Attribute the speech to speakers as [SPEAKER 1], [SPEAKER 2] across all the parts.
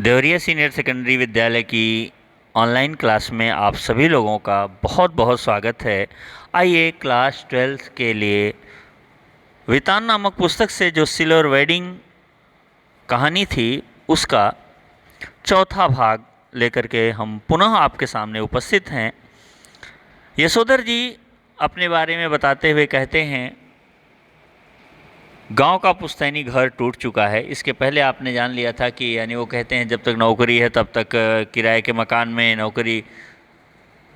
[SPEAKER 1] Deoria senior secondary विद्यालय की online class में आप सभी लोगों का बहुत बहुत स्वागत है। आइए क्लास 12 के लिए वितान नामक पुस्तक से जो सिल्वर वेडिंग कहानी थी उसका चौथा भाग लेकर के हम पुनः आपके सामने उपस्थित हैं। यशोधर जी अपने बारे में बताते हुए कहते हैं, गांव का पुश्तैनी घर टूट चुका है। इसके पहले आपने जान लिया था कि यानी वो कहते हैं जब तक नौकरी है तब तक किराए के मकान में नौकरी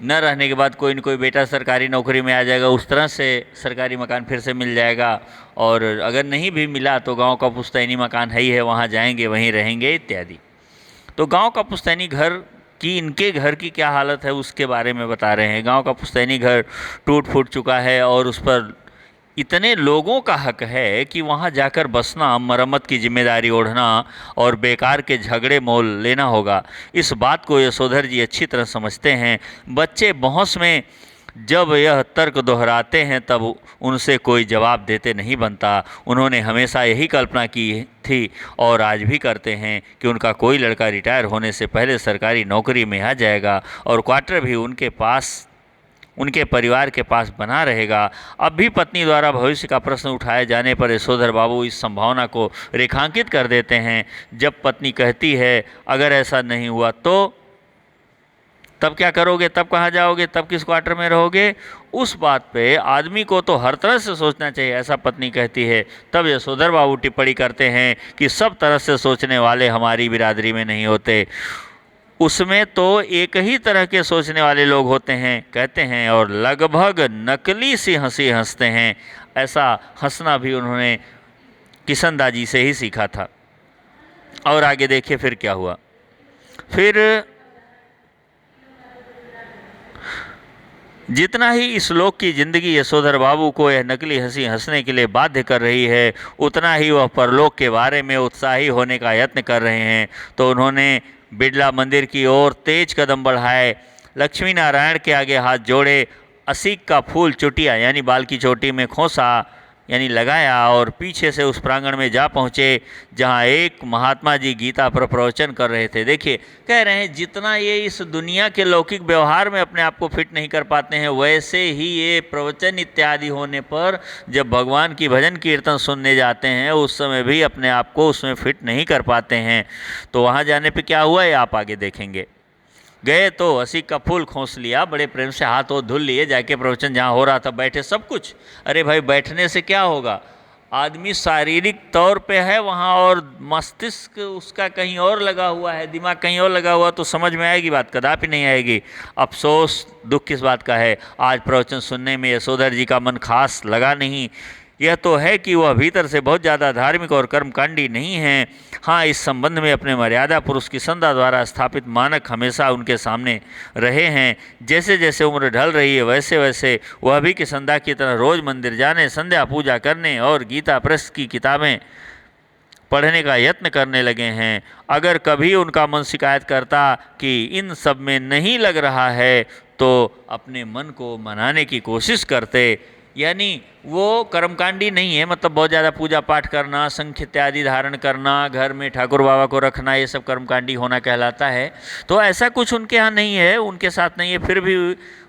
[SPEAKER 1] न रहने के बाद कोई न कोई बेटा सरकारी नौकरी में आ जाएगा, उस तरह से सरकारी मकान फिर से मिल जाएगा। और अगर नहीं भी मिला तो गांव का पुश्तैनी मकान है ही है, वहाँ जाएंगे वहीं रहेंगे इत्यादि। तो गांव का पुश्तैनी घर की इनके घर की क्या हालत है उसके बारे में बता रहे हैं। गांव का पुश्तैनी घर टूट फूट चुका है और उस पर इतने लोगों का हक है कि वहाँ जाकर बसना, मरम्मत की जिम्मेदारी ओढ़ना और बेकार के झगड़े मोल लेना होगा। इस बात को यशोधर जी अच्छी तरह समझते हैं। बच्चे बहस में जब यह तर्क दोहराते हैं तब उनसे कोई जवाब देते नहीं बनता। उन्होंने हमेशा यही कल्पना की थी और आज भी करते हैं कि उनका कोई लड़का रिटायर होने से पहले सरकारी नौकरी में आ जाएगा और क्वार्टर भी उनके पास, उनके परिवार के पास बना रहेगा। अब भी पत्नी द्वारा भविष्य का प्रश्न उठाए जाने पर यशोधर बाबू इस संभावना को रेखांकित कर देते हैं। जब पत्नी कहती है अगर ऐसा नहीं हुआ तो तब क्या करोगे, तब कहाँ जाओगे, तब किस क्वार्टर में रहोगे, उस बात पे आदमी को तो हर तरह से सोचना चाहिए, ऐसा पत्नी कहती है। तब यशोधर बाबू टिप्पणी करते हैं कि सब तरह से सोचने वाले हमारी बिरादरी में नहीं होते, उसमें तो एक ही तरह के सोचने वाले लोग होते हैं, कहते हैं, और लगभग नकली सी हंसी हंसते हैं। ऐसा हंसना भी उन्होंने किशनदा जी से ही सीखा था। और आगे देखिए फिर क्या हुआ। फिर जितना ही इस लोक की जिंदगी यशोधर बाबू को यह नकली हंसी हंसने के लिए बाध्य कर रही है, उतना ही वह परलोक के बारे में उत्साही होने का यत्न कर रहे हैं। तो उन्होंने बिड़ला मंदिर की ओर तेज कदम बढ़ाए, लक्ष्मी नारायण के आगे हाथ जोड़े, असीक का फूल चुटिया यानी बाल की चोटी में खोसा यानी लगाया और पीछे से उस प्रांगण में जा पहुँचे जहाँ एक महात्मा जी गीता पर प्रवचन कर रहे थे। देखिए, कह रहे हैं जितना ये इस दुनिया के लौकिक व्यवहार में अपने आप को फिट नहीं कर पाते हैं, वैसे ही ये प्रवचन इत्यादि होने पर जब भगवान की भजन कीर्तन सुनने जाते हैं उस समय भी अपने आप को उसमें फिट नहीं कर पाते हैं। तो वहाँ जाने पे क्या हुआ ये आप आगे देखेंगे। गए तो असीक का फूल खोस लिया, बड़े प्रेम से हाथ वो धुल लिए, जाके प्रवचन जहाँ हो रहा था बैठे सब कुछ। अरे भाई, बैठने से क्या होगा, आदमी शारीरिक तौर पे है वहाँ और मस्तिष्क उसका कहीं और लगा हुआ है, दिमाग कहीं और लगा हुआ, तो समझ में आएगी बात, कदापि नहीं आएगी। अफसोस दुख किस बात का है, आज प्रवचन सुनने में यशोधर जी का मन खास लगा नहीं। यह तो है कि वह भीतर से बहुत ज़्यादा धार्मिक और कर्मकांडी नहीं हैं। हाँ, इस संबंध में अपने मर्यादा पुरुष किशनदा द्वारा स्थापित मानक हमेशा उनके सामने रहे हैं। जैसे जैसे उम्र ढल रही है वैसे वैसे वह भी किशनदा की तरह रोज़ मंदिर जाने, संध्या पूजा करने और गीता प्रेस की किताबें पढ़ने का यत्न करने लगे हैं। अगर कभी उनका मन शिकायत करता कि इन सब में नहीं लग रहा है तो अपने मन को मनाने की कोशिश करते। यानी वो कर्मकांडी नहीं है, मतलब बहुत ज़्यादा पूजा पाठ करना, शंख इत्यादि धारण करना, घर में ठाकुर बाबा को रखना, ये सब कर्मकांडी होना कहलाता है। तो ऐसा कुछ उनके यहाँ नहीं है, उनके साथ नहीं है। फिर भी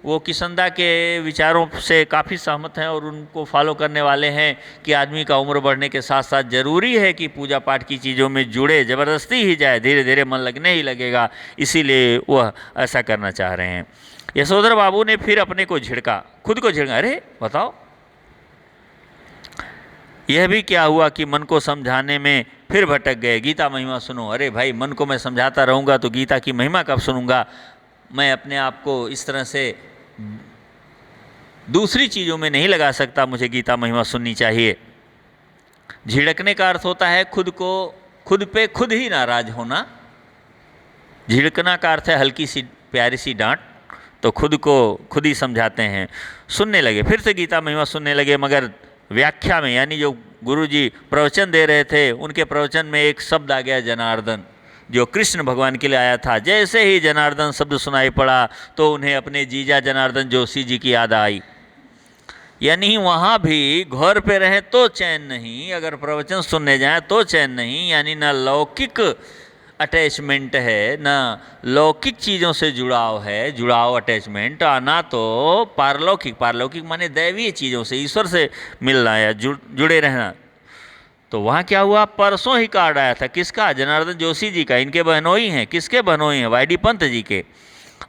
[SPEAKER 1] वो किशनदा के विचारों से काफ़ी सहमत हैं और उनको फॉलो करने वाले हैं कि आदमी का उम्र बढ़ने के साथ साथ ज़रूरी है कि पूजा पाठ की चीज़ों में जुड़े, ज़बरदस्ती ही जाए, धीरे धीरे मन लगने ही लगेगा, इसीलिए वह ऐसा करना चाह रहे हैं। यशोधर बाबू ने फिर अपने को झिड़का, खुद को झिड़का, अरे बताओ यह भी क्या हुआ कि मन को समझाने में फिर भटक गए। गीता महिमा सुनो, अरे भाई मन को मैं समझाता रहूँगा तो गीता की महिमा कब सुनूंगा। मैं अपने आप को इस तरह से दूसरी चीज़ों में नहीं लगा सकता, मुझे गीता महिमा सुननी चाहिए। झिड़कने का अर्थ होता है खुद को, खुद पे खुद ही नाराज होना। झिड़कना का अर्थ है हल्की सी प्यारी सी डांट। तो खुद को खुद ही समझाते हैं। सुनने लगे, फिर से गीता महिमा सुनने लगे, मगर व्याख्या में यानी जो गुरुजी प्रवचन दे रहे थे उनके प्रवचन में एक शब्द आ गया जनार्दन, जो कृष्ण भगवान के लिए आया था। जैसे ही जनार्दन शब्द सुनाई पड़ा तो उन्हें अपने जीजा जनार्दन जोशी जी की याद आई। यानी वहाँ भी घर पे रहें तो चैन नहीं, अगर प्रवचन सुनने जाएं तो चैन नहीं। यानी न लौकिक अटैचमेंट है, ना लौकिक चीज़ों से जुड़ाव है, जुड़ाव अटैचमेंट, और ना तो पारलौकिक, पारलौकिक माने दैवीय चीज़ों से, ईश्वर से मिलना या जुड़े रहना। तो वहाँ क्या हुआ, परसों ही कार्ड आया था, किसका, जनार्दन जोशी जी का, इनके बहनोई हैं। किसके बहनोई हैं, वाई डी पंत जी के।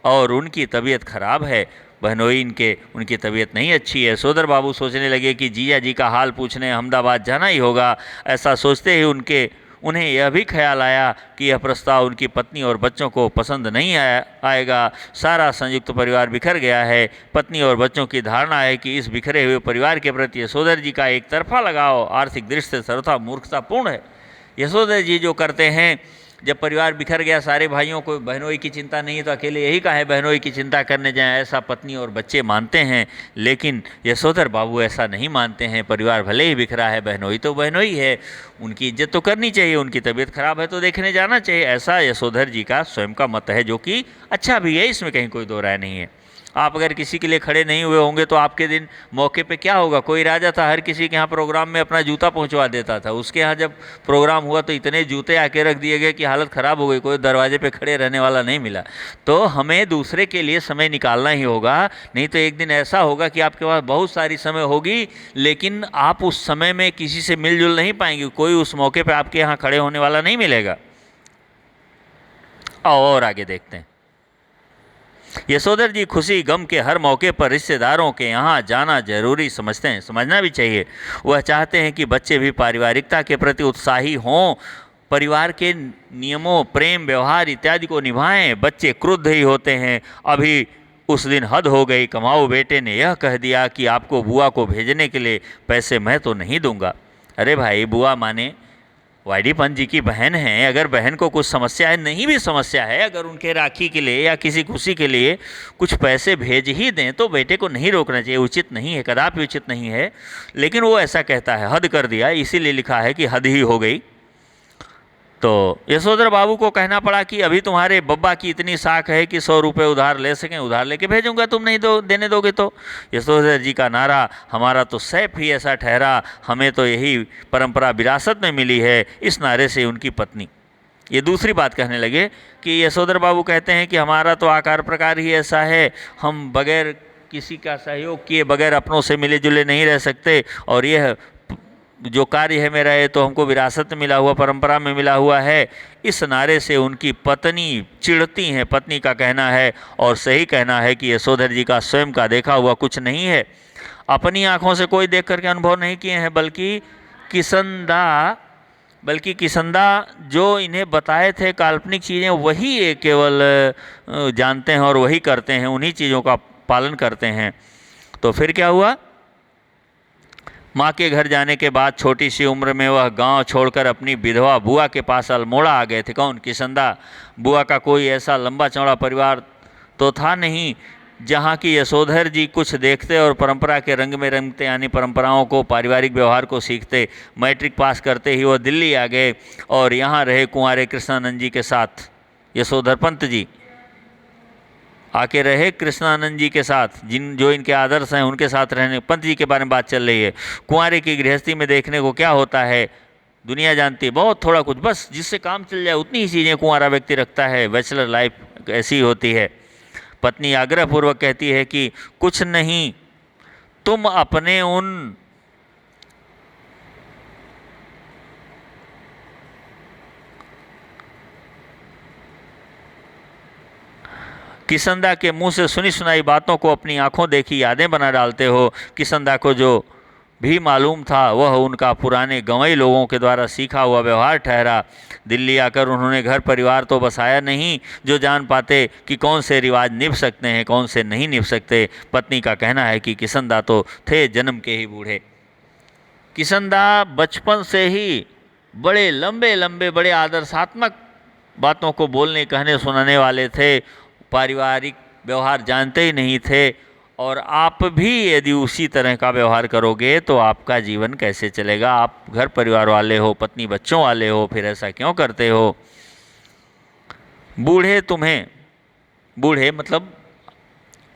[SPEAKER 1] और उनकी तबीयत खराब है, बहनोई इनके, उनकी तबीयत नहीं अच्छी है। यशोधर बाबू सोचने लगे कि जीजा जी का हाल पूछने अहमदाबाद जाना ही होगा। ऐसा सोचते ही उन्हें यह भी ख्याल आया कि यह प्रस्ताव उनकी पत्नी और बच्चों को पसंद नहीं आएगा। सारा संयुक्त परिवार बिखर गया है। पत्नी और बच्चों की धारणा है कि इस बिखरे हुए परिवार के प्रति यशोधर जी का एक तरफा लगाव आर्थिक दृष्टि से सर्वथा मूर्खतापूर्ण है। यशोधर जी जो करते हैं, जब परिवार बिखर गया, सारे भाइयों को बहनोई की चिंता नहीं है, तो अकेले यही काहे बहनोई की चिंता करने जाएं, ऐसा पत्नी और बच्चे मानते हैं। लेकिन यशोधर बाबू ऐसा नहीं मानते हैं। परिवार भले ही बिखरा है, बहनोई तो बहनोई है, उनकी इज्जत तो करनी चाहिए, उनकी तबीयत खराब है तो देखने जाना चाहिए, ऐसा यशोधर जी का स्वयं का मत है, जो कि अच्छा भी है, इसमें कहीं कोई दो राय नहीं है। आप अगर किसी के लिए खड़े नहीं हुए होंगे तो आपके दिन मौके पे क्या होगा। कोई राजा था, हर किसी के यहाँ प्रोग्राम में अपना जूता पहुँचवा देता था। उसके यहाँ जब प्रोग्राम हुआ तो इतने जूते आके रख दिए गए कि हालत ख़राब हो गई, कोई दरवाजे पे खड़े रहने वाला नहीं मिला। तो हमें दूसरे के लिए समय निकालना ही होगा, नहीं तो एक दिन ऐसा होगा कि आपके पास बहुत सारी समय होगी, लेकिन आप उस समय में किसी से मिलजुल नहीं पाएंगे, कोई उस मौके पर आपके यहाँ खड़े होने वाला नहीं मिलेगा। और आगे देखते हैं। यशोधर जी खुशी गम के हर मौके पर रिश्तेदारों के यहाँ जाना जरूरी समझते हैं, समझना भी चाहिए। वह चाहते हैं कि बच्चे भी पारिवारिकता के प्रति उत्साही हों, परिवार के नियमों, प्रेम, व्यवहार इत्यादि को निभाएं। बच्चे क्रुद्ध ही होते हैं। अभी उस दिन हद हो गई, कमाऊ बेटे ने यह कह दिया कि आपको बुआ को भेजने के लिए पैसे मैं तो नहीं दूंगा। अरे भाई, बुआ माने वाई डी पंत जी की बहन है। अगर बहन को कुछ समस्या है, नहीं भी समस्या है, अगर उनके राखी के लिए या किसी खुशी के लिए कुछ पैसे भेज ही दें तो बेटे को नहीं रोकना चाहिए, उचित नहीं है, कदापि उचित नहीं है। लेकिन वो ऐसा कहता है, हद कर दिया, इसीलिए लिखा है कि हद ही हो गई। तो यशोधर बाबू को कहना पड़ा कि अभी तुम्हारे बब्बा की इतनी साख है कि 100 रुपये उधार ले सकें, उधार लेके भेजूंगा, तुम नहीं देने दोगे तो। यशोधर जी का नारा, हमारा तो सैफ ही ऐसा ठहरा, हमें तो यही परंपरा विरासत में मिली है। इस नारे से उनकी पत्नी ये दूसरी बात कहने लगे कि यशोधर बाबू कहते हैं कि हमारा तो आकार प्रकार ही ऐसा है, हम बगैर किसी का सहयोग किए, बगैर अपनों से मिले जुले नहीं रह सकते, और यह जो कार्य है मेरा, ये तो हमको विरासत में मिला हुआ, परंपरा में मिला हुआ है। इस नारे से उनकी पत्नी चिढ़ती हैं। पत्नी का कहना है, और सही कहना है, कि यशोधर जी का स्वयं का देखा हुआ कुछ नहीं है, अपनी आँखों से कोई देख करके अनुभव नहीं किए हैं, बल्कि किसंदा जो इन्हें बताए थे काल्पनिक चीज़ें, वही ये केवल जानते हैं और वही करते हैं, उन्हीं चीज़ों का पालन करते हैं। तो फिर क्या हुआ, माँ के घर जाने के बाद छोटी सी उम्र में वह गांव छोड़कर अपनी विधवा बुआ के पास अल्मोड़ा आ गए थे। कौन, किसंदा। बुआ का कोई ऐसा लंबा चौड़ा परिवार तो था नहीं जहाँ की यशोधर जी कुछ देखते और परंपरा के रंग में रंगते, यानी परंपराओं को, पारिवारिक व्यवहार को सीखते। मैट्रिक पास करते ही वह दिल्ली आ गए और यहाँ रहे कुंवारे कृष्णानंद जी के साथ। यशोधर पंत जी आके रहे कृष्णानंद जी के साथ, जो इनके आदर्श हैं उनके साथ रहने। पंत जी के बारे में बात चल रही है। कुंवारे की गृहस्थी में देखने को क्या होता है दुनिया जानती है, बहुत थोड़ा कुछ, बस जिससे काम चल जाए उतनी ही चीज़ें कुंवारा व्यक्ति रखता है। बैचलर लाइफ ऐसी होती है। पत्नी आग्रहपूर्वक कहती है कि कुछ नहीं, तुम अपने उन किसंदा के मुंह से सुनी सुनाई बातों को अपनी आंखों देखी यादें बना डालते हो। किसंदा को जो भी मालूम था वह उनका पुराने गंवई लोगों के द्वारा सीखा हुआ व्यवहार ठहरा। दिल्ली आकर उन्होंने घर परिवार तो बसाया नहीं जो जान पाते कि कौन से रिवाज निभ सकते हैं, कौन से नहीं निभ सकते। पत्नी का कहना है कि किसंदा तो थे जन्म के ही बूढ़े। किसंदा बचपन से ही बड़े लंबे लंबे, बड़े आदर्शात्मक बातों को बोलने, कहने, सुनाने वाले थे। पारिवारिक व्यवहार जानते ही नहीं थे। और आप भी यदि उसी तरह का व्यवहार करोगे तो आपका जीवन कैसे चलेगा। आप घर परिवार वाले हो, पत्नी बच्चों वाले हो, फिर ऐसा क्यों करते हो। बूढ़े तुम्हें, बूढ़े मतलब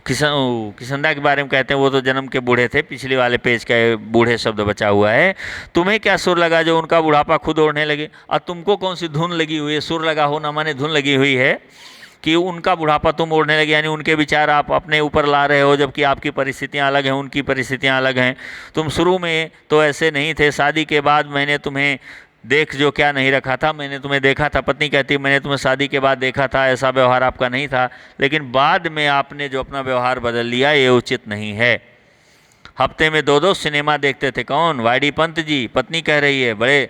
[SPEAKER 1] किसंदा के बारे में कहते हैं वो तो जन्म के बूढ़े थे, पिछले वाले पेज का बूढ़े शब्द बचा हुआ है। तुम्हें क्या सुर लगा जो उनका बुढ़ापा खुद ओढ़ने लगे? और तुमको कौन सी धुन लगी हुई है? सुर लगा हो ना माने धुन लगी हुई है कि उनका बुढ़ापा तुम ओढ़ने लगे, यानी उनके विचार आप अपने ऊपर ला रहे हो, जबकि आपकी परिस्थितियां अलग हैं, उनकी परिस्थितियां अलग हैं। तुम शुरू में तो ऐसे नहीं थे, शादी के बाद मैंने तुम्हें देख जो क्या नहीं रखा था, मैंने तुम्हें देखा था। पत्नी कहती मैंने तुम्हें शादी के बाद देखा था, ऐसा व्यवहार आपका नहीं था, लेकिन बाद में आपने जो अपना व्यवहार बदल लिया ये उचित नहीं है। हफ्ते में 2-2 सिनेमा देखते थे। कौन? वाईडी पंत जी। पत्नी कह रही है बड़े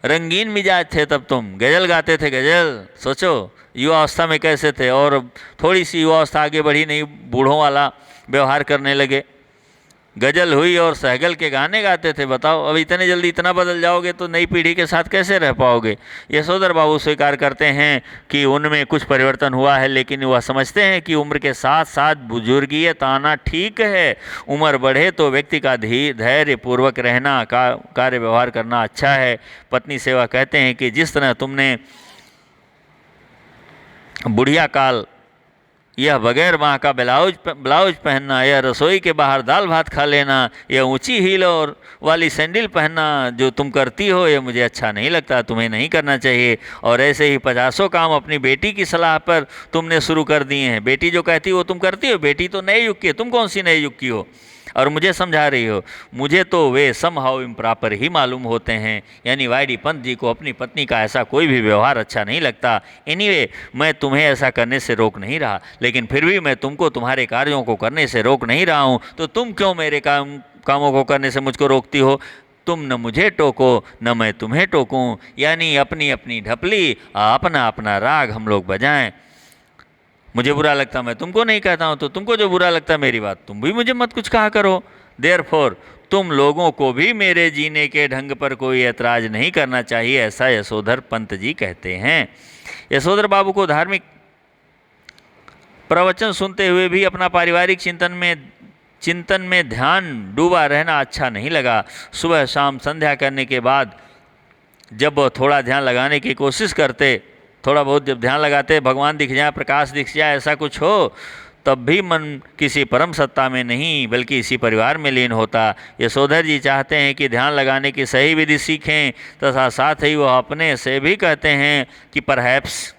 [SPEAKER 1] रंगीन मिजाज थे तब तुम, गज़ल गाते थे गज़ल। सोचो युवावस्था में कैसे थे, और थोड़ी सी युवावस्था आगे बढ़ी नहीं, बूढ़ों वाला व्यवहार करने लगे। गज़ल हुई और सहगल के गाने गाते थे। बताओ अब इतने जल्दी इतना बदल जाओगे तो नई पीढ़ी के साथ कैसे रह पाओगे? यशोधर बाबू स्वीकार करते हैं कि उनमें कुछ परिवर्तन हुआ है, लेकिन वह समझते हैं कि उम्र के साथ साथ बुजुर्गियत आना ठीक है। उम्र बढ़े तो व्यक्ति का धैर्य पूर्वक रहना, कार्य व्यवहार करना अच्छा है। पत्नी से वह कहते हैं कि जिस तरह तुमने बुढ़िया काल यह बगैर माँ का ब्लाउज पहनना, यह रसोई के बाहर दाल भात खा लेना, यह ऊंची हील और वाली सैंडल पहनना जो तुम करती हो, यह मुझे अच्छा नहीं लगता, तुम्हें नहीं करना चाहिए। और ऐसे ही 50 काम अपनी बेटी की सलाह पर तुमने शुरू कर दिए हैं। बेटी जो कहती हो तुम करती हो। बेटी तो नए युग की है, तुम कौन सी नए युग की हो और मुझे समझा रही हो? मुझे तो वे समहाउ इम्प्रॉपर ही मालूम होते हैं। यानी वाईडी पंत जी को अपनी पत्नी का ऐसा कोई भी व्यवहार अच्छा नहीं लगता। एनीवे, मैं तुम्हें ऐसा करने से रोक नहीं रहा, लेकिन फिर भी मैं तुमको तुम्हारे कार्यों को करने से रोक नहीं रहा हूँ, तो तुम क्यों मेरे कामों को करने से मुझको रोकती हो? तुम न मुझे टोको न मैं तुम्हें टोकूं, यानी अपनी अपनी ढपली अपना अपना राग हम लोग बजाएं। मुझे बुरा लगता मैं तुमको नहीं कहता हूँ, तो तुमको जो बुरा लगता है मेरी बात तुम भी मुझे मत कुछ कहा करो। देयरफॉर तुम लोगों को भी मेरे जीने के ढंग पर कोई ऐतराज नहीं करना चाहिए, ऐसा यशोधर पंत जी कहते हैं। यशोधर बाबू को धार्मिक प्रवचन सुनते हुए भी अपना पारिवारिक चिंतन में ध्यान डूबा रहना अच्छा नहीं लगा। सुबह शाम संध्या करने के बाद जब वो थोड़ा ध्यान लगाने की कोशिश करते, थोड़ा बहुत जब ध्यान लगाते, भगवान दिख जाए, प्रकाश दिख जाए, ऐसा कुछ हो, तब भी मन किसी परम सत्ता में नहीं बल्कि इसी परिवार में लीन होता। यशोधर जी चाहते हैं कि ध्यान लगाने की सही विधि सीखें, तथा साथ ही वह अपने से भी कहते हैं कि परहैप्स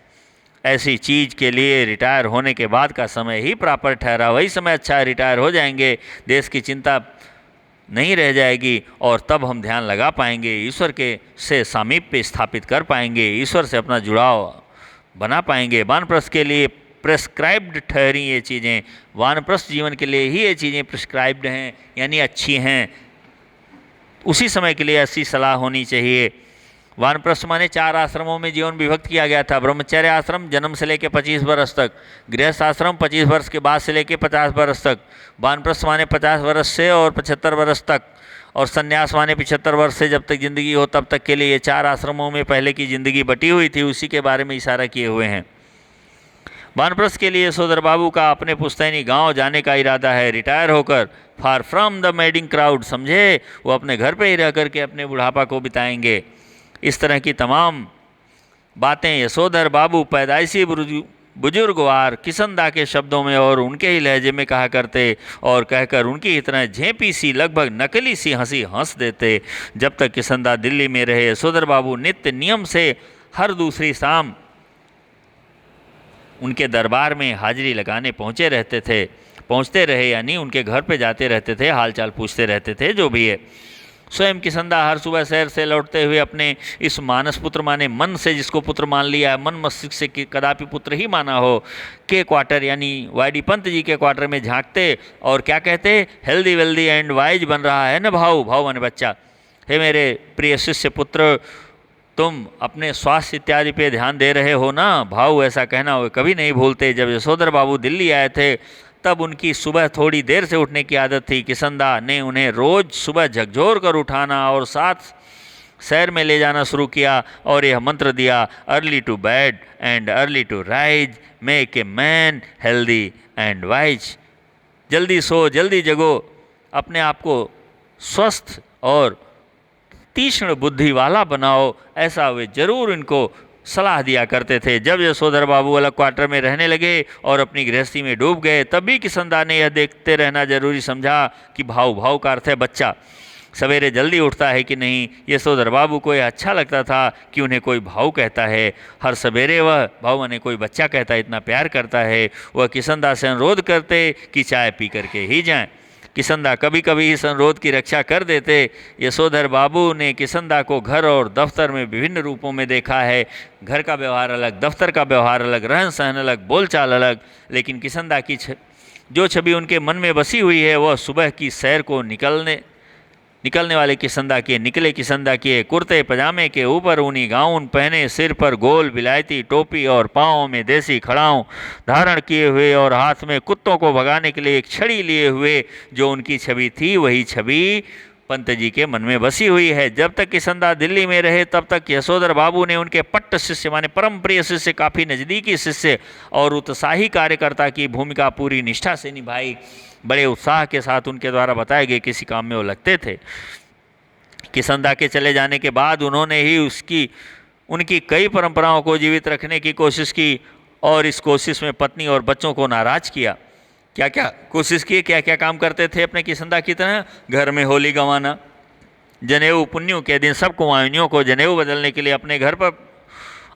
[SPEAKER 1] ऐसी चीज़ के लिए रिटायर होने के बाद का समय ही प्रॉपर ठहरा, वही समय अच्छा है, रिटायर हो जाएंगे, देश की चिंता नहीं रह जाएगी और तब हम ध्यान लगा पाएंगे, ईश्वर के से सामीप्य स्थापित कर पाएंगे, ईश्वर से अपना जुड़ाव बना पाएंगे। वानप्रस्थ के लिए प्रेस्क्राइब्ड ठहरी ये चीज़ें, वानप्रस्थ जीवन के लिए ही ये चीज़ें प्रिस्क्राइब्ड हैं, यानी अच्छी हैं। उसी समय के लिए ऐसी सलाह होनी चाहिए। वानप्रस्थ माने 4 आश्रमों में जीवन विभक्त किया गया था। ब्रह्मचर्य आश्रम जन्म से लेकर 25 वर्ष तक, गृहस्थ आश्रम 25 वर्ष के बाद से लेकर 50 वर्ष तक, वानप्रस्थ माने 50 वर्ष से और 75 वर्ष तक, और संन्यास माने 75 वर्ष से जब तक जिंदगी हो तब तक के लिए। ये 4 आश्रमों में पहले की जिंदगी बटी हुई थी, उसी के बारे में इशारा किए हुए हैं। वानप्रस्थ के लिए यशोधर बाबू का अपने पुश्तैनी गांव जाने का इरादा है, रिटायर होकर, far from the madding crowd, समझे, वो अपने घर पे ही रह करके अपने बुढ़ापा को बिताएंगे। इस तरह की तमाम बातें यशोधर बाबू पैदाइशी बुजुर्गवार किसंदा के शब्दों में और उनके ही लहजे में कहा करते, और कहकर उनकी इतना झेपी सी लगभग नकली सी हंसी हंस देते। जब तक किसंदा दिल्ली में रहे, यशोधर बाबू नित्य नियम से हर दूसरी शाम उनके दरबार में हाजिरी लगाने पहुँचते रहे, यानी उनके घर पे जाते रहते थे, हालचाल पूछते रहते थे, जो भी है। स्वयं किसंदा हर सुबह शहर से लौटते हुए अपने इस मानस पुत्र माने मन से जिसको पुत्र मान लिया है, मन मस्तिष्क से कदापि पुत्र ही माना हो, के क्वार्टर यानी वाईडी पंत जी के क्वार्टर में झांकते और क्या कहते, हेल्दी वेल्दी एंड वाइज बन रहा है ना भाऊ, भाऊ माने बच्चा, हे मेरे प्रिय शिष्य पुत्र, तुम अपने स्वास्थ्य इत्यादि पे ध्यान दे रहे हो ना भाऊ, ऐसा कहना वे कभी नहीं भूलते। जब यशोधर बाबू दिल्ली आए थे तब उनकी सुबह थोड़ी देर से उठने की आदत थी। किसंदा ने उन्हें रोज़ सुबह झकझोर कर उठाना और साथ सैर में ले जाना शुरू किया और यह मंत्र दिया, early to bed and early to rise make a man healthy and wise. जल्दी सो जल्दी जगो, अपने आप को स्वस्थ और तीक्ष्ण बुद्धि वाला बनाओ, ऐसा वे जरूर इनको सलाह दिया करते थे। जब यशोधर बाबू अलग क्वार्टर में रहने लगे और अपनी गृहस्थी में डूब गए, तब भी किशनदा ने यह देखते रहना जरूरी समझा कि भाव, भाव का अर्थ है बच्चा, सवेरे जल्दी उठता है कि नहीं। यशोधर बाबू को यह अच्छा लगता था कि उन्हें कोई भाऊ कहता है। हर सवेरे वह भाऊ ने कोई बच्चा कहता है, इतना प्यार करता है। वह किशनदा से अनुरोध करते कि चाय पी करके ही जाएं। किशनदा कभी कभी इस अनुरोध की रक्षा कर देते। यशोधर बाबू ने किशनदा को घर और दफ्तर में विभिन्न रूपों में देखा है। घर का व्यवहार अलग, दफ्तर का व्यवहार अलग, रहन सहन अलग, बोलचाल अलग, लेकिन किशनदा की जो छवि उनके मन में बसी हुई है वह सुबह की सैर को निकलने वाले किशनदा के, निकले किशनदा के कुर्ते पजामे के ऊपर ऊनी गाउन पहने, सिर पर गोल विलायती टोपी और पाँवों में देसी खड़ाऊं धारण किए हुए और हाथ में कुत्तों को भगाने के लिए एक छड़ी लिए हुए जो उनकी छवि थी, वही छवि पंत जी के मन में बसी हुई है। जब तक किशनदा दिल्ली में रहे तब तक यशोधर बाबू ने उनके पट्ट शिष्य माने परम प्रिय शिष्य, काफ़ी नज़दीकी शिष्य और उत्साही कार्यकर्ता की भूमिका पूरी निष्ठा से निभाई। बड़े उत्साह के साथ उनके द्वारा बताए गए किसी काम में वो लगते थे। किशनदा के चले जाने के बाद उन्होंने ही उनकी कई परंपराओं को जीवित रखने की कोशिश की और इस कोशिश में पत्नी और बच्चों को नाराज किया। क्या क्या कोशिश की, क्या क्या काम करते थे अपने किशनदा की तरह? घर में होली गंवाना, जनेऊ पुण्यों के दिन सब कुमायूनियों को जनेऊ बदलने के लिए अपने घर पर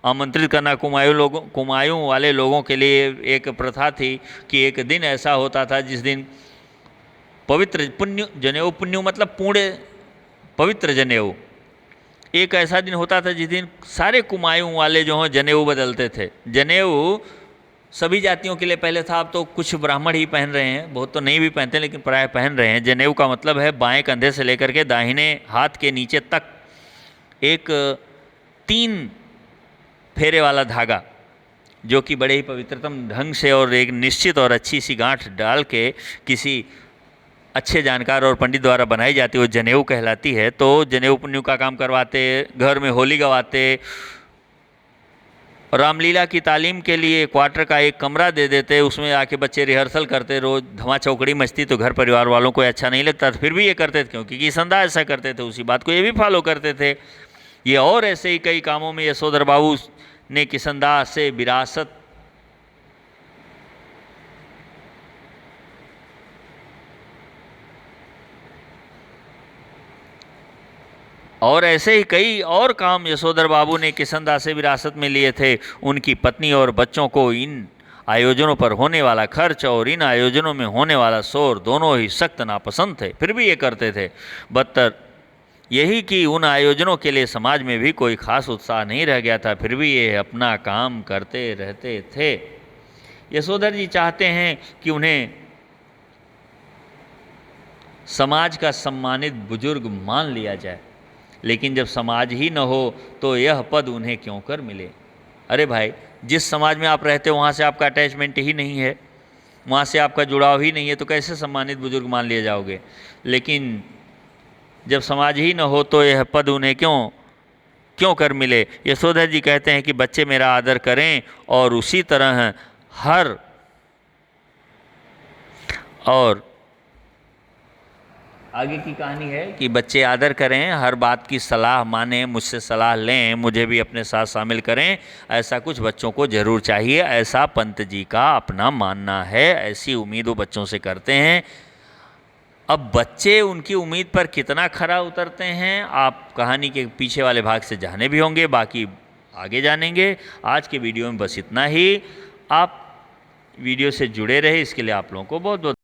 [SPEAKER 1] आमंत्रित करना। कुमायूं वाले लोगों के लिए एक प्रथा थी कि एक दिन ऐसा होता था जिस दिन पवित्र पुण्य, जनेऊ पुण्य मतलब पूर्ण पवित्र जनेऊ, एक ऐसा दिन होता था जिस दिन सारे कुमायूं वाले जो हैं जनेऊ बदलते थे। जनेऊ सभी जातियों के लिए पहले था, अब तो कुछ ब्राह्मण ही पहन रहे हैं, बहुत तो नहीं भी पहनते लेकिन प्राय पहन रहे हैं। जनेऊ का मतलब है बाएं कंधे से लेकर के दाहिने हाथ के नीचे तक एक 3 फेरे वाला धागा, जो कि बड़े ही पवित्रतम ढंग से और एक निश्चित और अच्छी सी गांठ डाल के किसी अच्छे जानकार और पंडित द्वारा बनाई जाती है, वो जनेऊ कहलाती है। तो जनेऊ पुण्य का काम करवाते, घर में होली गवाते, रामलीला की तालीम के लिए क्वार्टर का एक कमरा दे देते, उसमें आके बच्चे रिहर्सल करते, रोज़ धमा चौकड़ी मचती। तो घर परिवार वालों को अच्छा नहीं लगता था, फिर भी ये करते थे क्योंकि किशनदा ऐसा करते थे, उसी बात को ये भी फॉलो करते थे। ये और ऐसे ही कई कामों में यशोधर बाबू ने किशनदा से विरासत और ऐसे ही कई और काम यशोधर बाबू ने किशनदा से विरासत में लिए थे। उनकी पत्नी और बच्चों को इन आयोजनों पर होने वाला खर्च और इन आयोजनों में होने वाला शोर दोनों ही सख्त नापसंद थे, फिर भी ये करते थे। बदतर यही कि उन आयोजनों के लिए समाज में भी कोई खास उत्साह नहीं रह गया था, फिर भी ये अपना काम करते रहते थे। यशोधर जी चाहते हैं कि उन्हें समाज का सम्मानित बुजुर्ग मान लिया जाए, लेकिन जब समाज ही न हो तो यह पद उन्हें क्यों कर मिले? अरे भाई, जिस समाज में आप रहते हो वहाँ से आपका अटैचमेंट ही नहीं है, वहाँ से आपका जुड़ाव ही नहीं है, तो कैसे सम्मानित बुजुर्ग मान लिए जाओगे? लेकिन जब समाज ही न हो तो यह पद उन्हें क्यों कर मिले? यशोधर जी कहते हैं कि बच्चे मेरा आदर करें और उसी तरह और आगे की कहानी है कि बच्चे आदर करें, हर बात की सलाह मानें, मुझसे सलाह लें, मुझे भी अपने साथ शामिल करें, ऐसा कुछ बच्चों को ज़रूर चाहिए, ऐसा पंत जी का अपना मानना है, ऐसी उम्मीद वो बच्चों से करते हैं। अब बच्चे उनकी उम्मीद पर कितना खरा उतरते हैं आप कहानी के पीछे वाले भाग से जाने भी होंगे, बाकी आगे जानेंगे। आज के वीडियो में बस इतना ही। आप वीडियो से जुड़े रहे इसके लिए आप लोगों को बहुत बहुत